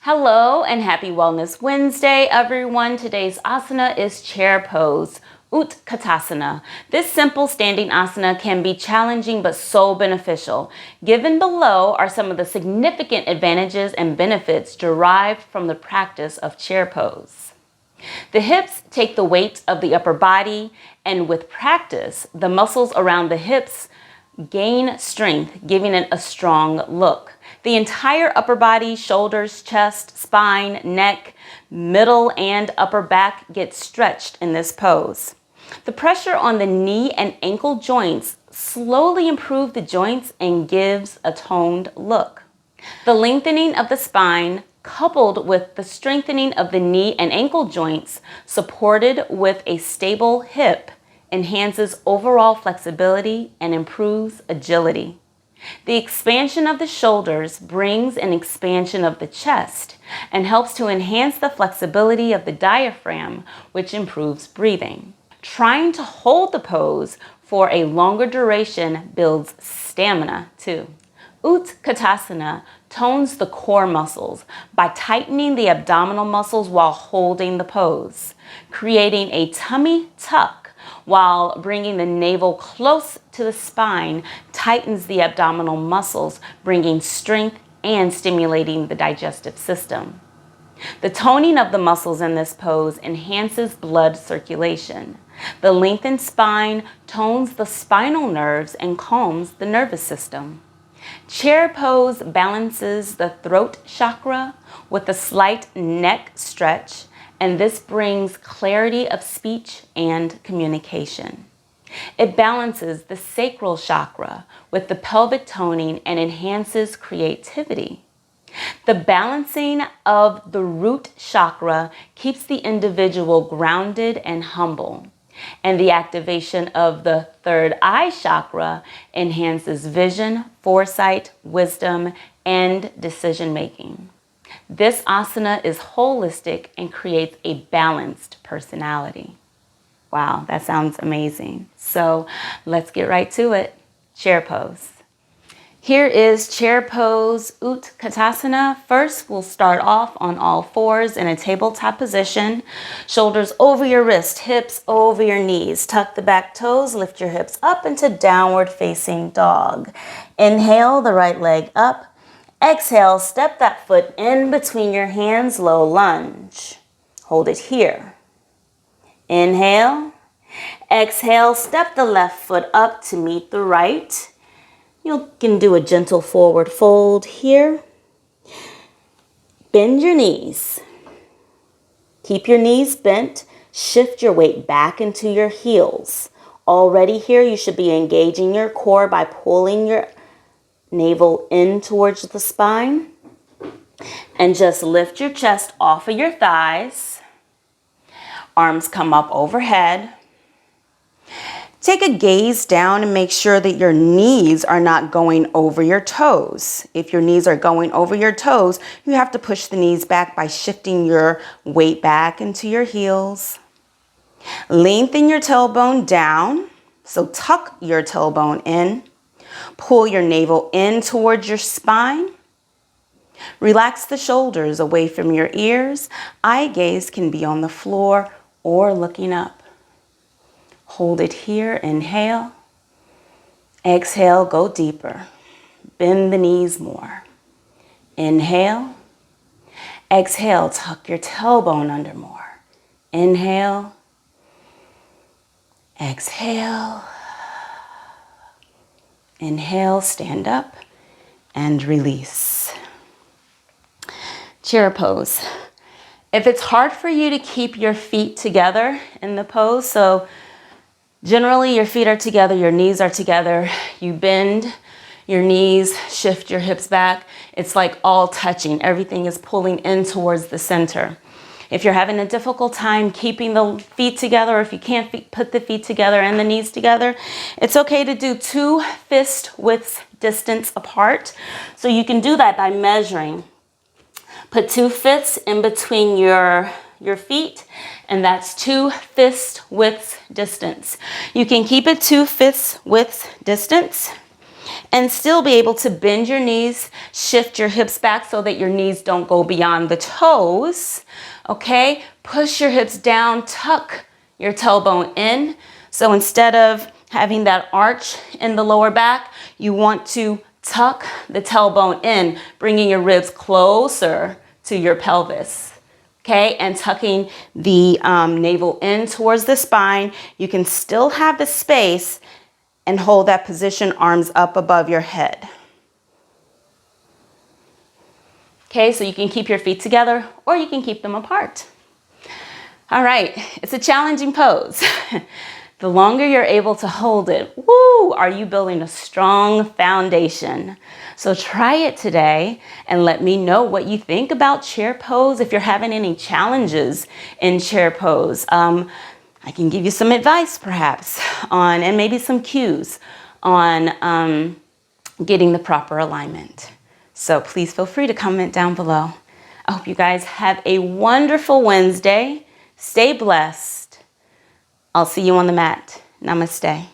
Hello and happy Wellness Wednesday, everyone. Today's asana is chair pose, Utkatasana. This simple standing asana can be challenging but so beneficial. Given below are some of the significant advantages and benefits derived from the practice of chair pose. The hips take the weight of the upper body, and with practice, the muscles around the hips gain strength, giving it a strong look. The entire upper body, shoulders, chest, spine, neck, middle, and upper back gets stretched in this pose. The pressure on the knee and ankle joints slowly improves the joints and gives a toned look. The lengthening of the spine, coupled with the strengthening of the knee and ankle joints, supported with a stable hip, enhances overall flexibility and improves agility. The expansion of the shoulders brings an expansion of the chest and helps to enhance the flexibility of the diaphragm, which improves breathing. Trying to hold the pose for a longer duration builds stamina too. Utkatasana tones the core muscles by tightening the abdominal muscles while holding the pose, creating a tummy tuck while bringing the navel close to the spine, tightens the abdominal muscles, bringing strength and stimulating the digestive system. The toning of the muscles in this pose enhances blood circulation. The lengthened spine tones the spinal nerves and calms the nervous system. Chair pose balances the throat chakra with a slight neck stretch, and this brings clarity of speech and communication. It balances the sacral chakra with the pelvic toning and enhances creativity. The balancing of the root chakra keeps the individual grounded and humble, and the activation of the third eye chakra enhances vision, foresight, wisdom, and decision making. This asana is holistic and creates a balanced personality. Wow, that sounds amazing. So let's get right to it. Chair pose. Here is chair pose Utkatasana. First, we'll start off on all fours in a tabletop position. Shoulders over your wrist, hips over your knees. Tuck the back toes, lift your hips up into downward facing dog. Inhale the right leg up. Exhale, step that foot in between your hands, low lunge. Hold it here. Inhale. Exhale, step the left foot up to meet the right. You can do a gentle forward fold here. Bend your knees. Keep your knees bent. Shift your weight back into your heels. Already here, you should be engaging your core by pulling your navel in towards the spine, and just lift your chest off of your thighs. Arms come up overhead. Take a gaze down and make sure that your knees are not going over your toes. If your knees are going over your toes, you have to push the knees back by shifting your weight back into your heels. Lengthen your tailbone down, so tuck your tailbone in. Pull your navel in towards your spine. Relax the shoulders away from your ears. Eye gaze can be on the floor or looking up. Hold it here. Inhale. Exhale, go deeper. Bend the knees more. Inhale. Exhale, tuck your tailbone under more. Inhale. Exhale. Inhale, stand up, and release. Chair pose. If it's hard for you to keep your feet together in the pose, so generally your feet are together, your knees are together, you bend your knees, shift your hips back, it's like all touching. Everything is pulling in towards the center. If you're having a difficult time keeping the feet together, or if you can't put the feet together and the knees together, it's okay to do 2 fist width distance apart. So you can do that by measuring. Put 2 fists in between your feet, and that's 2 fist width distance. You can keep it 2 fist width distance. and still be able to bend your knees, shift your hips back so that your knees don't go beyond the toes. Okay, push your hips down, tuck your tailbone in. So instead of having that arch in the lower back, you want to tuck the tailbone in, bringing your ribs closer to your pelvis. Okay, and tucking the navel in towards the spine. You can still have the space and hold that position, arms up above your head. Okay, so you can keep your feet together or you can keep them apart. All right, it's a challenging pose. The longer you're able to hold it, woo, are you building a strong foundation? So try it today and let me know what you think about chair pose. If you're having any challenges in chair pose, I can give you some advice perhaps on, and maybe some cues on getting the proper alignment. So please feel free to comment down below. I hope you guys have a wonderful Wednesday. Stay blessed. I'll see you on the mat. Namaste.